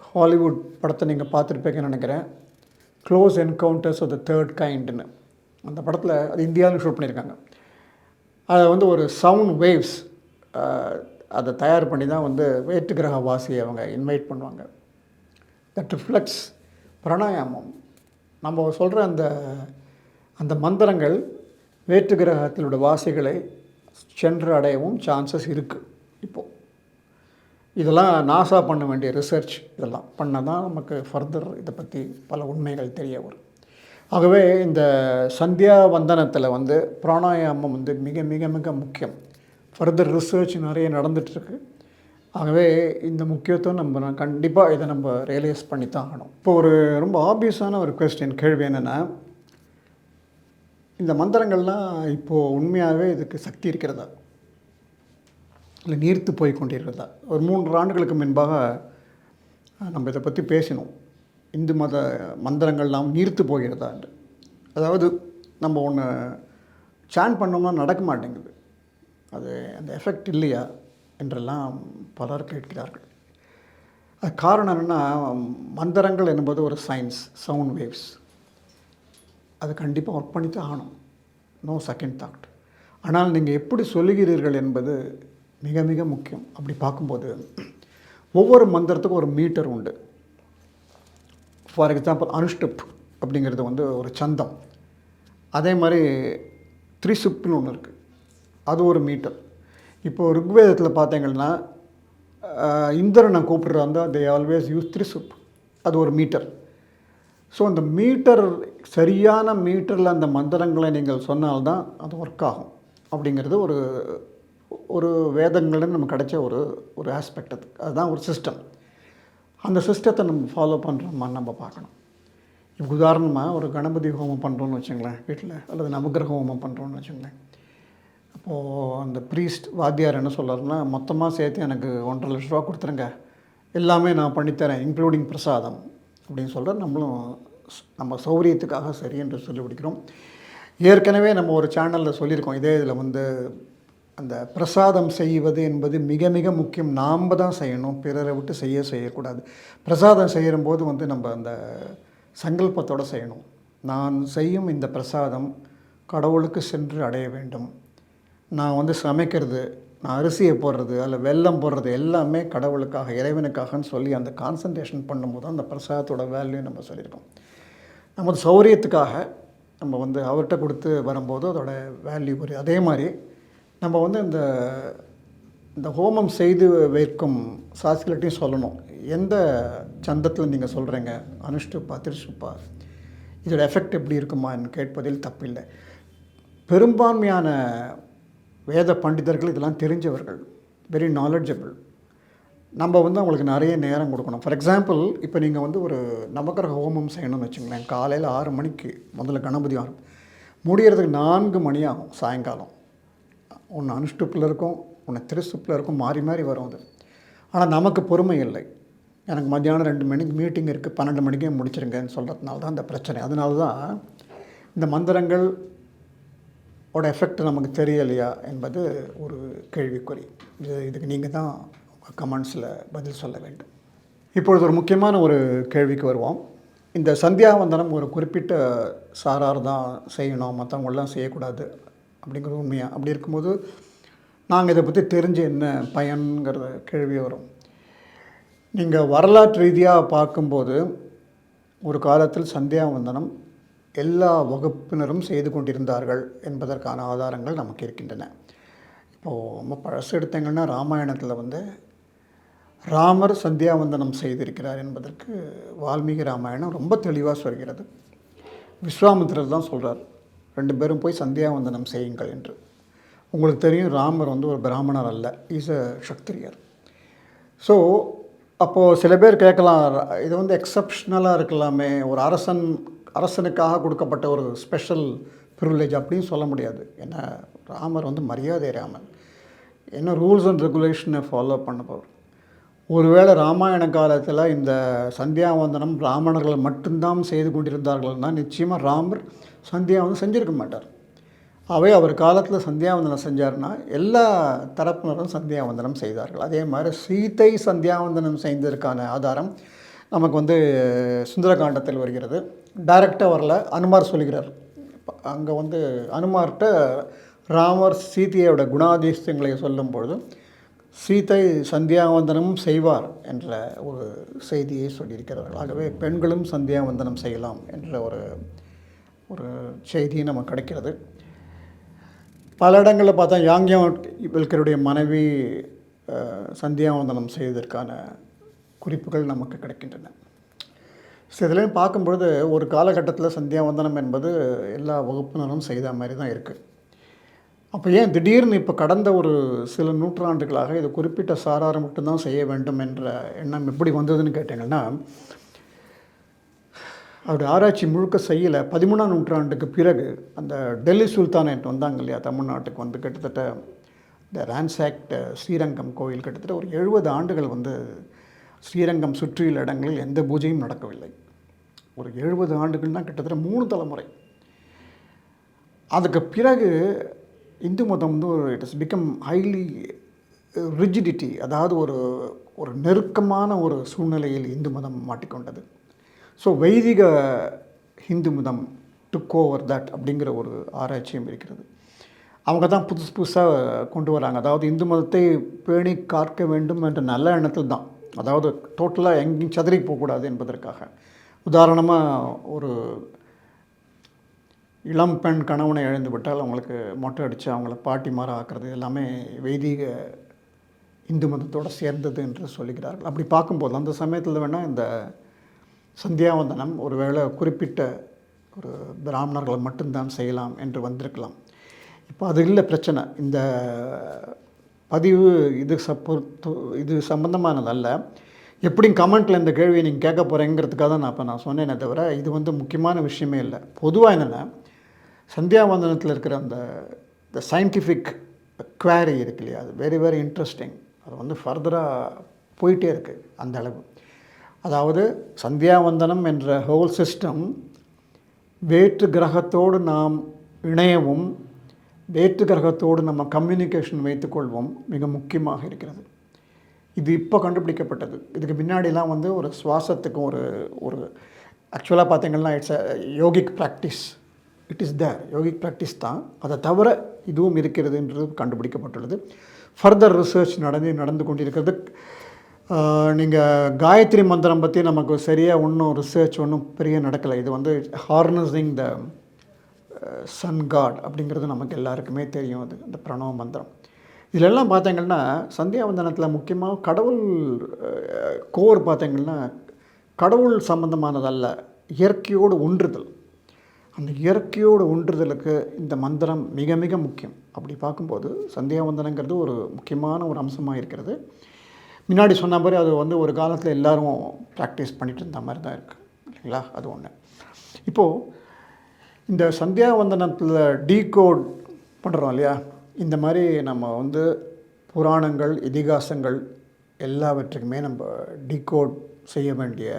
ஹாலிவுட் படத்தை நீங்கள் பார்த்துருப்பீங்கன்னு நினைக்கிறேன், close encounters of the third கைண்டுன்னு. அந்த படத்தில் அது இந்தியாவில் ஷூட் பண்ணியிருக்காங்க. அதை வந்து ஒரு சவுண்ட் வேவ்ஸ் அதை தயார் பண்ணி தான் வந்து வேற்று கிரக வாசியை அவங்க இன்வைட் பண்ணுவாங்க. தட் ரிஃப்ளெக்ட்ஸ் பிராணாயாமம். நம்ம சொல்கிற அந்த மந்திரங்கள் வேற்று கிரகத்திலுடைய வாசிகளை சென்று அடையவும் சான்சஸ் இருக்குது. இப்போது இதெல்லாம் நாசா பண்ண வேண்டிய ரிசர்ச், இதெல்லாம் பண்ணால் தான் நமக்கு ஃபர்தர் இதை பற்றி பல உண்மைகள் தெரிய வரும். ஆகவே இந்த சந்தியா வந்தனத்தில் வந்து பிராணாயாமம் வந்து மிக மிக மிக முக்கியம். ஃபர்தர் ரிசர்ச் நிறைய நடந்துகிட்ருக்கு. ஆகவே இந்த முக்கியத்துவம் நம்ம கண்டிப்பாக இதை நம்ம ரியலைஸ் பண்ணி தான் ஆகணும். இப்போ ஒரு ரொம்ப ஆப்வியஸான ஒரு கேள்வி என்னென்னா, இந்த மந்திரங்கள்லாம் இப்போது உண்மையாகவே இதுக்கு சக்தி இருக்கிறதா, இல்லை நீர்த்து போய் கொண்டிருக்கிறதா? ஒரு 3 ஆண்டுகளுக்கு முன்பாக நம்ம இதை பற்றி பேசினோம். இந்து மத மந்திரங்கள்லாம் நீர்த்து போகிறதா என்று. அதாவது நம்ம ஒன்று சான் பண்ணோம்னா நடக்க மாட்டேங்குது, அது அந்த எஃபெக்ட் இல்லையா என்றெல்லாம் பலர் கேட்கிறார்கள். அது காரணம் என்னென்னா, மந்திரங்கள் என்பது ஒரு சயின்ஸ், சவுண்ட் வேவ்ஸ். அது கண்டிப்பாக ஒர்க் பண்ணி தான் ஆகணும், நோ செகண்ட் தாட். ஆனால் நீங்கள் எப்படி சொல்லுகிறீர்கள் என்பது மிக மிக முக்கியம். அப்படி பார்க்கும்போது ஒவ்வொரு மந்திரத்துக்கும் ஒரு மீட்டர் உண்டு. ஃபார் எக்ஸாம்பிள் அனுஷ்டுப் அப்படிங்கிறது வந்து ஒரு சந்தம். அதே மாதிரி த்ரிசுப்னு ஒன்று இருக்குது, அது ஒரு மீட்டர். இப்போது ருக்வேதத்தில் பார்த்தீங்கன்னா இந்திரனை கூப்பிட்றா இருந்தால் தே ஆல்வேஸ் யூஸ் த்ரிசுப், அது ஒரு மீட்டர். ஸோ அந்த மீட்டர், சரியான மீட்டரில் அந்த மந்திரங்களை நீங்கள் சொன்னால்தான் அது ஒர்க் ஆகும் அப்படிங்கிறது ஒரு ஒரு வேதங்களில் நமக்கு கிடைச்ச ஒரு ஆஸ்பெக்ட். அதுதான் ஒரு சிஸ்டம். அந்த சிஸ்டத்தை நம்ம ஃபாலோ பண்ணுறோமான்னு நம்ம பார்க்கணும். இப்போ உதாரணமாக ஒரு கணபதி ஹோமம் பண்ணுறோன்னு வச்சுங்களேன் வீட்டில், அல்லது நவக்கிரக ஹோமம் பண்ணுறோன்னு வச்சுங்களேன். அப்போது அந்த ப்ரீஸ்ட் வாத்தியார் என்ன சொல்கிறாருன்னா, மொத்தமாக சேர்த்து எனக்கு 1.5 லட்ச ரூபா கொடுத்துருங்க, எல்லாமே நான் பண்ணித்தரேன் இன்க்ளூடிங் பிரசாதம் அப்படின்னு சொல்கிறார். நம்மளும் நம்ம சௌரியத்துக்காக சரி என்று சொல்லி பிடிக்கிறோம். ஏற்கனவே நம்ம ஒரு சேனலில் சொல்லியிருக்கோம், இதே இதில் வந்து அந்த பிரசாதம் செய்வது என்பது மிக மிக முக்கியம். நாம் தான் செய்யணும், பிறரை விட்டு செய்யக்கூடாது. பிரசாதம் செய்யும்போது வந்து நம்ம அந்த சங்கல்பத்தோடு செய்யணும். நான் செய்யும் இந்த பிரசாதம் கடவுளுக்கு சென்று அடைய வேண்டும். நான் வந்து சமைக்கிறது, நான் அரிசியை போடுறது, அதில் வெல்லம் போடுறது எல்லாமே கடவுளுக்காக, இறைவனுக்காகன்னு சொல்லி அந்த கான்சன்ட்ரேஷன் பண்ணும்போது அந்த பிரசாதத்தோட வேல்யூ நம்ம சொல்லியிருக்கோம். நமது சௌரியத்துக்காக நம்ம வந்து அவர்கிட்ட கொடுத்து வரும்போது அதோட வேல்யூ புரியும். அதே மாதிரி நம்ம வந்து இந்த ஹோமம் செய்து வைக்கும் சாஸ்திரத்தையும் சொல்லணும். எந்த சந்தத்தில் நீங்கள் சொல்கிறீங்க, அனுஷ்டுப்பா திருஷ்டுப்பா, இதோட எஃபெக்ட் எப்படி இருக்குமான்னு கேட்பதில் தப்பில்லை. பெரும்பான்மையான வேத பண்டிதர்கள் இதெல்லாம் தெரிஞ்சவர்கள், வெரி நாலெட்ஜபிள். நம்ம வந்து அவங்களுக்கு நிறைய நேரம் கொடுக்கணும். ஃபார் எக்ஸாம்பிள், இப்போ நீங்கள் வந்து ஒரு நவக்கிரக ஹோமம் செய்யணும்னு வச்சுங்களேன். காலையில் 6 மணிக்கு முதல்ல கணபதி ஆகும், முடிகிறதுக்கு 4 மணி ஆகும் சாயங்காலம். ஒன்று அனுஷ்டுப்பில் இருக்கும், ஒன்று திருசுப்பில் இருக்கும், மாறி மாறி வரும் அது. ஆனால் நமக்கு பொறுமை இல்லை. எனக்கு மத்தியானம் 2 மணிக்கு மீட்டிங் இருக்குது, 12 மணிக்கே முடிச்சிருங்கன்னு சொல்கிறதுனால தான் அந்த பிரச்சனை. அதனால தான் இந்த மந்திரங்கள் ஓட எஃபெக்ட் நமக்கு தெரியலையா என்பது ஒரு கேள்விக்குறி. இதுக்கு நீங்கள் தான் உங்கள் கமெண்ட்ஸில் பதில் சொல்ல வேண்டும். இப்பொழுது ஒரு முக்கியமான ஒரு கேள்விக்கு வருவோம். இந்த சந்தியாவந்தனம் ஒரு குறிப்பிட்ட சாரார் தான் செய்யணும், மற்றவங்களாம் செய்யக்கூடாது அப்படிங்கிறது உண்மையா? அப்படி இருக்கும்போது நாங்கள் இதை பற்றி தெரிஞ்சு என்ன பயன்கிற கேள்வி வரும். நீங்கள் வரலாற்று ரீதியாக பார்க்கும்போது ஒரு காலத்தில் சந்தியாவந்தனம் எல்லா வகுப்பினரும் செய்து கொண்டிருந்தார்கள் என்பதற்கான ஆதாரங்கள் நமக்கு இருக்கின்றன. இப்போது நம்ம பழசு எடுத்தங்கன்னா ராமாயணத்தில் வந்து ராமர் சந்தியாவந்தனம் செய்திருக்கிறார் என்பதற்கு வால்மீகி ராமாயணம் ரொம்ப தெளிவாக சொல்கிறது. விஸ்வாமித்திரர் தான் சொல்கிறார், 2 பேரும் போய் சந்தியாவந்தனம் செய்யுங்கள் என்று. உங்களுக்கு தெரியும், ராமர் வந்து ஒரு பிராமணர் அல்ல, இஸ் அ க்ஷத்ரியர். ஸோ அப்போது சில பேர் கேட்கலாம், இது வந்து எக்ஸப்ஷனலாக இருக்கலாமே, ஒரு அரசனுக்காக கொடுக்கப்பட்ட ஒரு ஸ்பெஷல் ப்ரிவிலேஜ் அப்படின்னு சொல்ல முடியாது. ஏன்னா ராமர் வந்து மரியாதை ராமன், என்ன ரூல்ஸ் அண்ட் ரெகுலேஷனை ஃபாலோ பண்ணப்போம். ஒருவேளை ராமாயண காலத்தில் இந்த சந்தியாவந்தனம் பிராமணர்கள் மட்டும்தான் செய்து கொண்டிருந்தார்கள்னா நிச்சயமாக ராமர் சந்தியாவந்தனம் செஞ்சுருக்க மாட்டார். அவர் காலத்தில் சந்தியாவந்தனம் செஞ்சார்னா எல்லா தரப்பினரும் சந்தியாவந்தனம் செய்தார்கள். அதே மாதிரி சீதை சந்தியாவந்தனம் செய்ததற்கான ஆதாரம் நமக்கு வந்து சுந்தரகாண்டத்தில் வருகிறது. டைரெக்டாக வரல, அனுமார் சொல்கிறார். அங்கே வந்து அனுமார்கிட்ட ராமர் சீதையோட குணாதிசயங்களை சொல்லும் பொழுது சீதை சந்தியாவந்தனம் செய்வார் என்ற ஒரு செய்தியை சொல்லியிருக்கிறார்கள். ஆகவே பெண்களும் சந்தியாவந்தனம் செய்யலாம் என்ற ஒரு செய்தி நமக்கு கிடைக்கிறது. பல இடங்களில் பார்த்தா யாக்ஞவல்கருடைய மனைவி சந்தியாவந்தனம் செய்வதற்கான குறிப்புகள் நமக்கு கிடைக்கின்றன. ஸோ இதுலேயும் பார்க்கும்பொழுது ஒரு காலகட்டத்தில் சந்தியாவந்தனம் என்பது எல்லா வகுப்பினரும் செய்த மாதிரி தான் இருக்குது. அப்போ ஏன் திடீர்னு இப்போ கடந்த ஒரு சில நூற்றாண்டுகளாக இது குறிப்பிட்ட சாராரை மட்டும்தான் செய்ய வேண்டும் என்ற எண்ணம் எப்படி வந்ததுன்னு கேட்டிங்கன்னா, அவருடைய ஆராய்ச்சி முழுக்க செய்யலை. 13ஆம் நூற்றாண்டுக்கு பிறகு அந்த டெல்லி சுல்தானேட் வந்தாங்க இல்லையா தமிழ்நாட்டுக்கு வந்து, கிட்டத்தட்ட இந்த ரான்சாக்ட் ஸ்ரீரங்கம் கோயில் கிட்டத்தட்ட ஒரு 70 ஆண்டுகள் வந்து ஸ்ரீரங்கம் சுற்றியுள்ள இடங்களில் எந்த பூஜையும் நடக்கவில்லை. ஒரு 70 ஆண்டுகள்னால் கிட்டத்தட்ட 3 தலைமுறை. அதுக்கு பிறகு இந்து மதம் வந்து it is become highly rigidity, அதாவது ஒரு ஒரு நெருக்கமான ஒரு சூழ்நிலையில் இந்து மதம் மாட்டிக்கொண்டது. ஸோ வைதிக ஹிந்து மதம் டுக் ஓவர் தட் அப்படிங்கிற ஒரு ஆராய்ச்சியும் இருக்கிறது. அவங்க தான் புதுசு புதுசாக கொண்டு வராங்க. அதாவது இந்து மதத்தை பேணி காக்க வேண்டும் என்ற நல்ல எண்ணத்தில் தான், அதாவது டோட்டலாக எங்கேயும் சதறி போகக்கூடாது என்பதற்காக. உதாரணமாக, ஒரு இளம் பெண் கணவனை இழந்து விட்டால் அவங்களுக்கு மொட்டை அடித்து அவங்கள பாட்டிமாராக ஆக்குறது எல்லாமே வைதிக இந்து மதத்தோடு சேர்ந்தது என்று சொல்லுகிறார்கள். அப்படி பார்க்கும்போது அந்த சமயத்தில் வேணால் இந்த சந்தியாவந்தனம் ஒரு வேளை குறிப்பிட்ட ஒரு பிராமணர்கள் மட்டும்தான் செய்யலாம் என்று வந்திருக்கலாம். இப்போ அது இல்லை பிரச்சனை. இந்த பதிவு இது சம்பந்தமானதல்ல. எப்படியும் கமெண்ட்டில் இந்த கேள்வியை நீங்கள் கேட்க போகிறேங்கிறதுக்காக தான் நான் சொன்னேனே தவிர இது வந்து முக்கியமான விஷயமே இல்லை. பொதுவாக என்னென்னா, சந்தியாவந்தனத்தில் இருக்கிற அந்த சயின்டிஃபிக் குவாரி இருக்கு இல்லையா, அது வெரி வெரி இன்ட்ரெஸ்டிங். அது வந்து ஃபர்தராக போயிட்டே இருக்குது அந்த அளவு. அதாவது சந்தியாவந்தனம் என்ற ஹோல் சிஸ்டம் வேற்று கிரகத்தோடு நாம் இணையவும் வேற்று கிரகத்தோடு நம்ம கம்யூனிகேஷன் வைத்துக்கொள்வோம் மிக முக்கியமாக இருக்கிறது. இது இப்போ கண்டுபிடிக்கப்பட்டது. இதுக்கு முன்னாடிலாம் வந்து ஒரு சுவாசத்துக்கும் ஒரு ஆக்சுவலாக பார்த்தீங்கன்னா it's a yogic practice. It is there, yogic practice தான். அதை தவிர இதுவும் இருக்கிறது என்று கண்டுபிடிக்கப்பட்டுள்ளது. ஃபர்தர் ரிசர்ச் நடந்து கொண்டிருக்கிறது. நீங்கள் காயத்ரி மந்திரம் பற்றி நமக்கு சரியாக ஒன்றும் ரிசர்ச் ஒன்றும் பெரிய நடக்கலை. இது வந்து ஹார்னஸிங் த சன் காட் அப்படிங்கிறது நமக்கு எல்லாருக்குமே தெரியும். அது இந்த பிரணவ மந்திரம். இதிலெல்லாம் பார்த்தீங்கன்னா சந்தியாவந்தனத்தில் முக்கியமாக கடவுள் கோர் பார்த்தீங்கன்னா கடவுள் சம்பந்தமானதல்ல, இயற்கையோடு ஒன்றுதல். அந்த இயற்கையோடு ஒன்றுதலுக்கு இந்த மந்திரம் மிக மிக முக்கியம். அப்படி பார்க்கும்போது சந்தியாவந்தனங்கிறது ஒரு முக்கியமான ஒரு அம்சமாக இருக்கிறது. முன்னாடி சொன்ன மாதிரி அது வந்து ஒரு காலத்தில் எல்லோரும் ப்ராக்டிஸ் பண்ணிகிட்டு இருந்த மாதிரி தான் இருக்குது இல்லைங்களா. அது ஒன்று. இப்போது இந்த சந்தியாவந்தனத்தில் டீகோட் பண்ணுறோம் இல்லையா, இந்த மாதிரி நம்ம வந்து புராணங்கள் இதிகாசங்கள் எல்லாவற்றுக்குமே நம்ம டீகோட் செய்ய வேண்டிய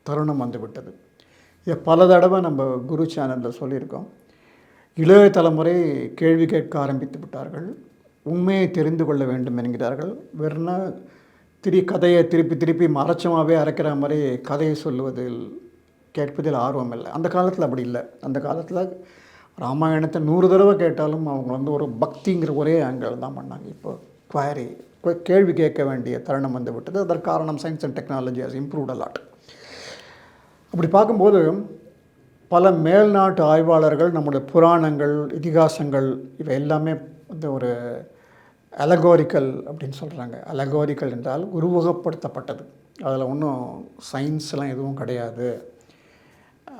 தருணம் வந்து விட்டது. இதை பல தடவை நம்ம குரு சேனலில் சொல்லியிருக்கோம். இளைய தலைமுறை கேள்வி கேட்க ஆரம்பித்து விட்டார்கள். உண்மையை தெரிந்து கொள்ள வேண்டும் என்கிறார்கள். வெறும்னா கதையை திருப்பி மறைச்சமாகவே அரைக்கிற மாதிரி கதையை சொல்லுவதில் கேட்பதில் ஆர்வம் இல்லை. அந்த காலத்தில் அப்படி இல்லை. அந்த காலத்தில் ராமாயணத்தை 100 தடவை கேட்டாலும் அவங்க வந்து ஒரு பக்திங்கிற ஒரே ஆங்கிள் தான் பண்ணாங்க. இப்போ குவாரி கேள்வி கேட்க வேண்டிய தருணம் வந்து விட்டது. அதற்கு காரணம் science and technology has improved a lot. அப்படி பார்க்கும்போது பல மேல்நாட்டு ஆய்வாளர்கள் நம்முடைய புராணங்கள் இதிகாசங்கள் இவை எல்லாமே வந்து ஒரு அலகோரிக்கல் அப்படின்னு சொல்கிறாங்க. அலகோரிக்கல் என்றால் உருவகப்படுத்தப்பட்டது. அதில் ஒன்றும் சயின்ஸ்லாம் எதுவும் கிடையாது.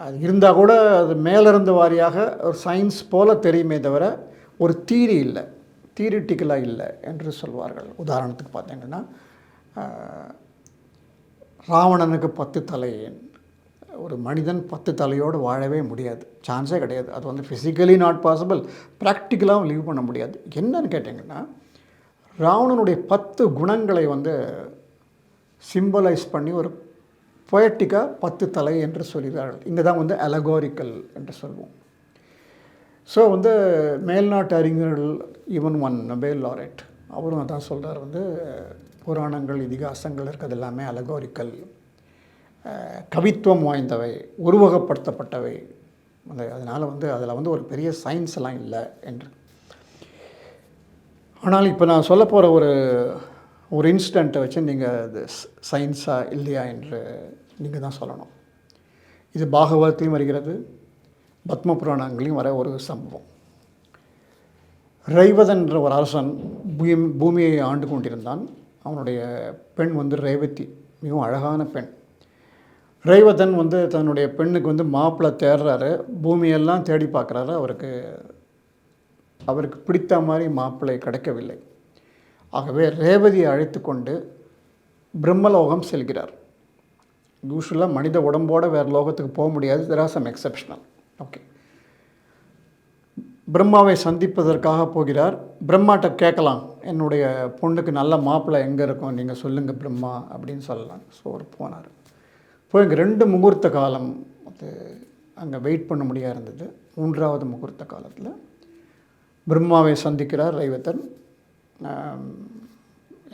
அது இருந்தால் கூட அது மேலிருந்து வாரியாக ஒரு சயின்ஸ் போல் தெரியுமே தவிர ஒரு தீரி இல்லை, தியரிட்டிக்கலாக இல்லை என்று சொல்வார்கள். உதாரணத்துக்கு பார்த்தீங்கன்னா ராவணனுக்கு 10 தலை. ஒரு மனிதன் 10 தலையோடு வாழவே முடியாது, சான்ஸே கிடையாது. அது வந்து ஃபிசிக்கலி நாட் பாசிபிள், ப்ராக்டிக்கலாகவும் லீவ் பண்ண முடியாது. என்னன்னு கேட்டிங்கன்னா, ராவணனுடைய 10 குணங்களை வந்து சிம்பலைஸ் பண்ணி ஒரு பொயட்டிக்காக 10 தலை என்று சொல்கிறார்கள். இங்கே தான் வந்து அலகோரிக்கல் என்று சொல்வோம். ஸோ வந்து மேல்நாட்டு அறிஞர்கள், ஈவன் ஒன் நொபேல் லாரெட் அவரும் அதான் சொல்கிறார், வந்து புராணங்கள் இதிகாசங்கள் இருக்கிறது எல்லாமே அலகோரிக்கல், கவித்துவம் வாய்ந்தவை, உருவகப்படுத்தப்பட்டவை. அதனால் வந்து அதில் வந்து ஒரு பெரிய சயின்ஸ் எல்லாம் இல்லை என்று. ஆனால் இப்போ நான் சொல்ல போகிற ஒரு இன்சிடெண்ட்டை வச்சு நீங்கள் அது சயின்ஸாக இல்லையா என்று நீங்கள் தான் சொல்லணும். இது பாகவதத்தையும் வருகிறது, பத்ம புராணங்களையும் வர ஒரு சம்பவம். ரைவதன் என்ற ஒரு அரசன் பூமியை ஆண்டு கொண்டிருந்தான். அவனுடைய பெண் வந்து ரேவதி, மிகவும் அழகான பெண். ரைவதன் வந்து தன்னுடைய பெண்ணுக்கு வந்து மாப்பிள்ளை தேடுறாரு. பூமியெல்லாம் தேடி பார்க்குறாரு, அவருக்கு அவருக்கு பிடித்த மாதிரி மாப்பிள்ளை கிடைக்கவில்லை. ஆகவே ரேவதியை அழைத்து கொண்டு பிரம்மலோகம் செல்கிறார். யூஸ்வலாக மனித உடம்போடு வேறு லோகத்துக்கு போக முடியாது. There are some exceptional. Okay, பிரம்மாவை சந்திப்பதற்காக போகிறார். பிரம்மாட்ட கேட்கலாம், என்னுடைய பொண்ணுக்கு நல்ல மாப்பிள்ளை எங்கே இருக்கும், நீங்கள் சொல்லுங்கள் பிரம்மா அப்படின்னு சொல்லலாம். ஸோ அவர் போனார். போய் இங்கே 2 முகூர்த்த காலம் அது அங்கே வெயிட் பண்ண முடியாது இருந்தது. 3வது முகூர்த்த காலத்தில் பிரம்மாவை சந்திக்கிறார் ரைவதன்.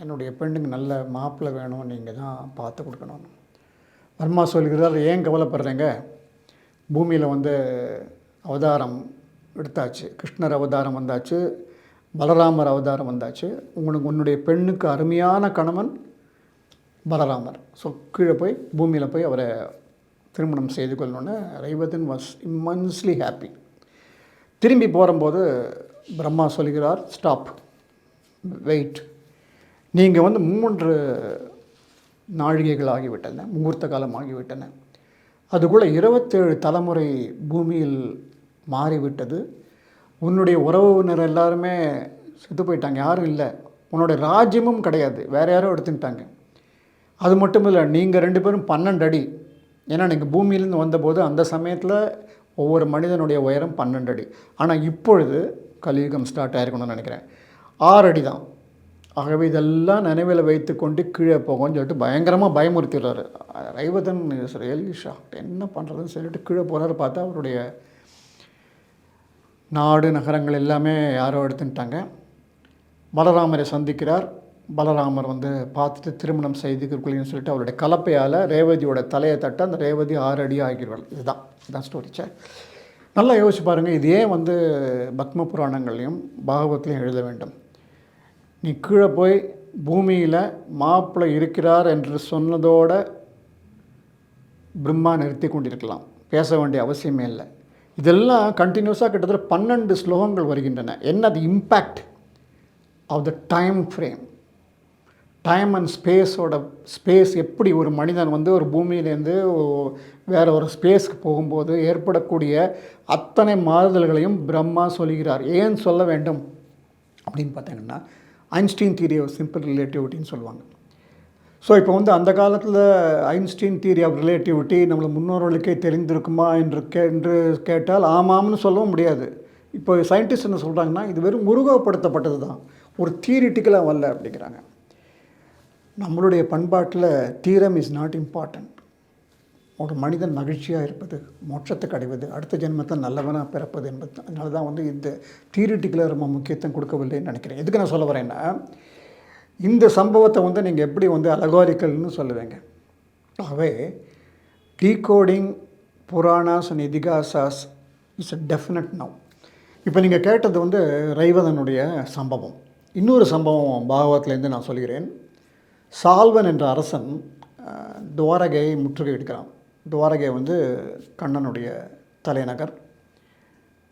என்னுடைய பெண்ணுக்கு நல்ல மாப்பிள்ளை வேணும், நீங்கள் தான் பார்த்து கொடுக்கணும். பிரம்மா சொல்கிறார், ஏன் கவலைப்படுறீங்க, பூமியில் வந்து அவதாரம் எடுத்தாச்சு, கிருஷ்ணர் அவதாரம் வந்தாச்சு, பலராமர் அவதாரம் வந்தாச்சு, உன்னுடைய பெண்ணுக்கு அருமையான கணவன் பலராமர். ஸோ கீழே போய் பூமியில் போய் அவரை திருமணம் செய்து கொள்ளணுன்னு ரைவதன் வாஸ் இம்மன்ஸ்லி ஹாப்பி. திரும்பி போகும்போது பிரம்மா சொல்கிறார், ஸ்டாப், வெயிட், நீங்கள் வந்து 3 நாழிகைகள் ஆகிவிட்டன, முகூர்த்த காலம் ஆகிவிட்டன, அதுக்குள்ளே 27 தலைமுறை பூமியில் மாறிவிட்டது. உன்னுடைய உறவினர் எல்லாருமே செத்து போயிட்டாங்க, யாரும் இல்லை, உன்னுடைய ராஜ்யமும் கிடையாது, வேறு யாரோ எடுத்துக்கிட்டாங்க. அது மட்டும் இல்லை, நீங்கள் 2 பேரும் 12 அடி. ஏன்னா நீங்கள் பூமியிலேருந்து வந்தபோது அந்த சமயத்தில் ஒவ்வொரு மனிதனுடைய உயரம் 12 அடி. ஆனால் இப்பொழுது கலியுகம் ஸ்டார்ட் ஆகிருக்கணும்னு நினைக்கிறேன், 6 அடி தான். ஆகவே இதெல்லாம் நினைவில் வைத்து கொண்டு கீழே போகும்னு சொல்லிட்டு பயங்கரமாக பயமுறுத்திடுறாரு. Raivatan is really shocked. என்ன பண்ணுறதுன்னு சொல்லிட்டு கீழே போகிறாரு. பார்த்தா அவருடைய நாடு நகரங்கள் எல்லாமே யாரோ எடுத்துட்டாங்க. பலராமரை சந்திக்கிறார். பலராமர் வந்து பார்த்துட்டு திருமணம் செய்துக்கிறக்குள்ளேன்னு சொல்லிட்டு அவருடைய கலப்பையால் ரேவதியோட தலையை தட்ட அந்த ரேவதி 6 அடி ஆகிடுவாள். இதுதான் ஸ்டோரி. நல்லா யோசிச்சு பாருங்கள், இது ஏன் வந்து பத்ம புராணங்கள்லையும் பாகவத்திலையும் எழுத வேண்டும்? நீ கீழே போய் பூமியில் மாப்பிள்ளை இருக்கிறார் என்று சொன்னதோடு பிரம்மா நிறுத்தி கொண்டிருக்கலாம், பேச வேண்டிய அவசியமே இல்லை. இதெல்லாம் கண்டினியூஸாக கிட்டத்தட்ட 12 ஸ்லோகங்கள் வருகின்றன. என்ன அது impact of the time frame, time and space எப்படி ஒரு மனிதன் வந்து ஒரு பூமியிலேருந்து வேறு ஒரு ஸ்பேஸ்க்கு போகும்போது ஏற்படக்கூடிய அத்தனை மாறுதல்களையும் பிரம்மா சொல்கிறார். ஏன் சொல்ல வேண்டும் அப்படின்னு பார்த்தீங்கன்னா, ஐன்ஸ்டீன் தியரி ஆஃப் சிம்பிள் ரிலேட்டிவிட்டின்னு சொல்லுவாங்க. ஸோ இப்போ வந்து அந்த காலத்தில் ஐன்ஸ்டீன் தியரி ஆஃப் ரிலேட்டிவிட்டி நம்மளை முன்னோர்களுக்கே தெரிந்திருக்குமா என்று கேட்டால் ஆமாம்னு சொல்லவும் முடியாது. இப்போ சயின்டிஸ்ட் என்ன சொல்கிறாங்கன்னா, இது வெறும் உருவகப்படுத்தப்பட்டது தான், ஒரு தியரிட்டிக்கலாக வரல அப்படிங்கிறாங்க. நம்மளுடைய பண்பாட்டில் தீரம் இஸ் நாட் இம்பார்ட்டன்ட். ஒரு மனிதன் மகிழ்ச்சியாக இருப்பது, மோட்சத்துக்கு அடைவது, அடுத்த ஜென்மத்தில் நல்லவனாக பிறப்பது என்பது. அதனால தான் வந்து இந்த தியரிட்டிக்கலாக ரொம்ப முக்கியத்துவம் கொடுக்கவில்லைன்னு நினைக்கிறேன். எதுக்கு நான் சொல்ல வரேன்னா, இந்த சம்பவத்தை வந்து நீங்கள் எப்படி வந்து அலகாரிக்கல்னு சொல்லுவீங்க. ஆகவே decoding Puranas and Itihasas it's a definite now. இப்போ நீங்கள் கேட்டது வந்து ரைவதனுடைய சம்பவம். இன்னொரு சம்பவம் பாகவத்திலேருந்து நான் சொல்கிறேன். சால்வன் என்ற அரசன் துவாரகையை முற்றுகையிடுகிறான். துவாரகை வந்து கண்ணனுடைய தலைநகர்.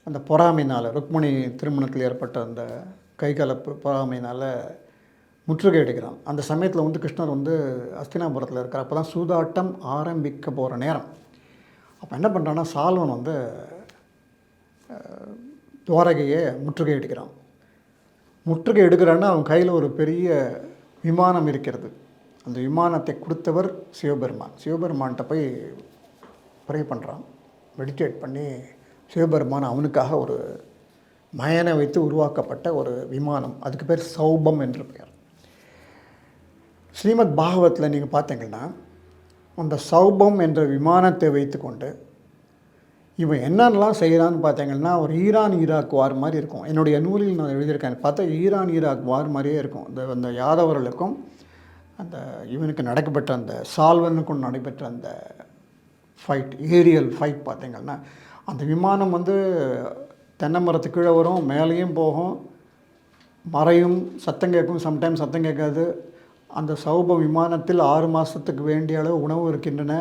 அந்த பொறாமையினால், ருக்மிணி திருமணத்தில் ஏற்பட்ட அந்த கைகலப்பு பொறாமையினால் முற்றுகையிடுகிறான். அந்த சமயத்தில் வந்து கிருஷ்ணர் வந்து அஸ்தினாபுரத்தில் இருக்கிற அப்போ தான் சூதாட்டம் ஆரம்பிக்க போகிற நேரம். அப்போ என்ன பண்ணுறான்னா, சால்வன் வந்து துவாரகையை முற்றுகையிடுகிறான். முற்றுகை எடுக்கிறான்னா அவன் கையில் ஒரு பெரிய விமானம் இருக்கிறது. அந்த விமானத்தை கொடுத்தவர் சிவபெருமான். சிவபெருமான்கிட்ட போய் ப்ரே பண்ணுறான், மெடிடேட் பண்ணி சிவபெருமான் அவனுக்காக ஒரு மயனை வைத்து உருவாக்கப்பட்ட ஒரு விமானம், அதுக்கு பேர் சௌபம் என்று பெயர். ஸ்ரீமத் பாகவத்தில் நீங்கள் பார்த்தீங்கன்னா, அந்த சௌபம் என்ற விமானத்தை வைத்து கொண்டு இவன் என்னென்னலாம் செய்கிறான்னு பார்த்தீங்கன்னா, ஒரு ஈராக் வார் மாதிரி இருக்கும். என்னுடைய நூலில் நான் எழுதியிருக்கேன். பார்த்தா ஈராக் வார் மாதிரியே இருக்கும். அந்த யாதவர்களுக்கும் அந்த இவனுக்கு நடக்கப்பட்ட அந்த சால்வனுக்கும் நடைபெற்ற அந்த ஃபைட், ஏரியல் ஃபைட் பார்த்திங்கன்னா, அந்த விமானம் வந்து தென்னை மரத்து கீழே வரும், மேலேயும் போகும், மறையும், சத்தம் கேட்கும், சம்டைம்ஸ் சத்தம் கேட்காது. அந்த சௌப விமானத்தில் 6 மாதத்துக்கு வேண்டிய அளவு உணவு இருக்கின்றன.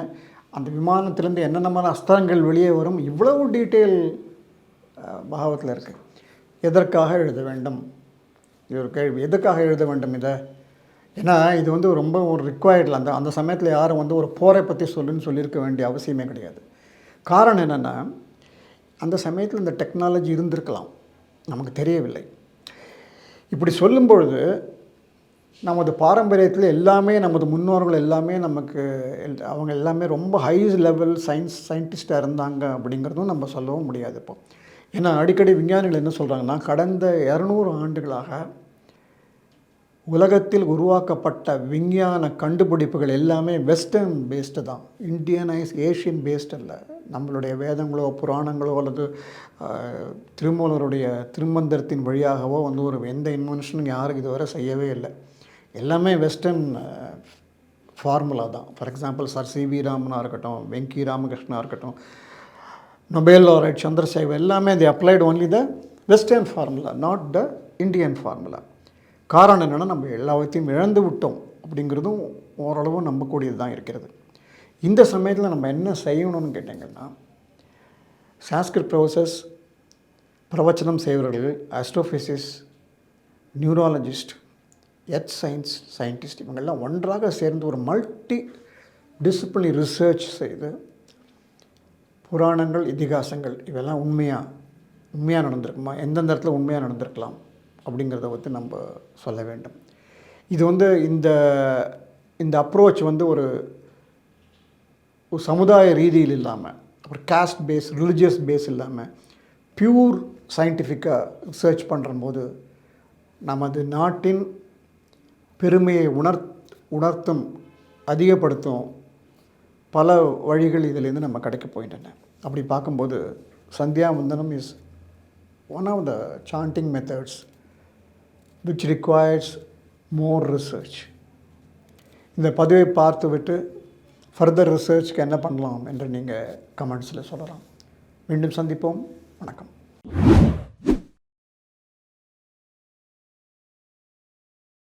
அந்த விமானத்திலேருந்து என்னென்ன அஸ்திரங்கள் வெளியே வரும், இவ்வளவு டீட்டெயில் பாகவத்தில் இருக்குது. எதற்காக எழுத வேண்டும்? இது ஒரு கேள்வி. எதுக்காக எழுத வேண்டும் இதை? ஏன்னா இது வந்து ரொம்ப ஒரு ரிக்வயர்டில் அந்த சமயத்தில் யாரும் வந்து ஒரு போரை பற்றி சொல்லியிருக்க வேண்டிய அவசியமே கிடையாது. காரணம் என்னென்னா, அந்த சமயத்தில் இந்த டெக்னாலஜி இருந்திருக்கலாம். நமக்கு தெரியவில்லை. இப்படி சொல்லும் பொழுது நமது பாரம்பரியத்தில் எல்லாமே நமது முன்னோர்கள் எல்லாமே நமக்கு அவங்க எல்லாமே ரொம்ப ஹை லெவல் சயின்டிஸ்டாக இருந்தாங்க அப்படிங்கிறதும் நம்ம சொல்லவும் முடியாது இப்போ. ஏன்னா அடிக்கடி விஞ்ஞானிகள் என்ன சொல்கிறாங்கன்னா, கடந்த 200 ஆண்டுகளாக உலகத்தில் உருவாக்கப்பட்ட விஞ்ஞான கண்டுபிடிப்புகள் எல்லாமே வெஸ்டர்ன் பேஸ்டு தான், ஏஷியன் பேஸ்டு இல்லை. நம்மளுடைய வேதங்களோ புராணங்களோ அல்லது திருமூலருடைய திருமந்திரத்தின் வழியாகவோ வந்து ஒரு எந்த இன்வென்ஷனும் யாரும் இதுவரை செய்யவே இல்லை. எல்லாமே வெஸ்டர்ன் ஃபார்முலா தான். ஃபார் எக்ஸாம்பிள் சார் சிவி ராமனாக இருக்கட்டும், வெங்கி ராமகிருஷ்ணா இருக்கட்டும், நொபேல் லாரட் சந்திரசேகர், எல்லாமே the applied only the western formula, not the Indian formula. காரணம் என்னென்னா, நம்ம எல்லாத்தையும் இழந்து விட்டோம் அப்படிங்கிறதும் ஓரளவு நம்பக்கூடியது தான் இருக்கிறது. இந்த சமயத்தில் நம்ம என்ன செய்யணும்னு கேட்டிங்கன்னா, சான்ஸ்கிரிட் ப்ரொஃபஸர்ஸ், பிரவச்சனம் செய்வர்கள், ஆஸ்ட்ரோஃபிசிஸ், நியூராலஜிஸ்ட், சயின்டிஸ்ட் இவங்கெல்லாம் ஒன்றாக சேர்ந்து ஒரு மல்டி டிசிப்ளினரி ரிசர்ச் செய்து புராணங்கள், இதிகாசங்கள் இவெல்லாம் உண்மையாக நடந்திருக்குமா, எந்தெந்த இடத்துல உண்மையாக நடந்திருக்கலாம் அப்படிங்கிறத பற்றி நம்ம சொல்ல வேண்டும். இது வந்து இந்த அப்ரோச் வந்து ஒரு சமுதாய ரீதியில் இல்லாமல், ஒரு காஸ்ட் பேஸ், ரிலிஜியஸ் பேஸ் இல்லாமல் பியூர் சயின்டிஃபிக்காக ரிசர்ச் பண்ணுறம்போது நமது நாட்டின் பெருமையை உணர்த்தும், அதிகப்படுத்தும் பல வழிகள் இதிலேருந்து நம்ம கிடைக்க போயிட்டன. அப்படி பார்க்கும்போது Sandhyavandanam is one of the chanting methods which requires more research. இந்த பதிவை பார்த்துவிட்டு ஃபர்தர் ரிசர்ச்க்கு என்ன பண்ணலாம் என்று நீங்கள் கமெண்ட்ஸில் சொல்லலாம். மீண்டும் சந்திப்போம். வணக்கம்.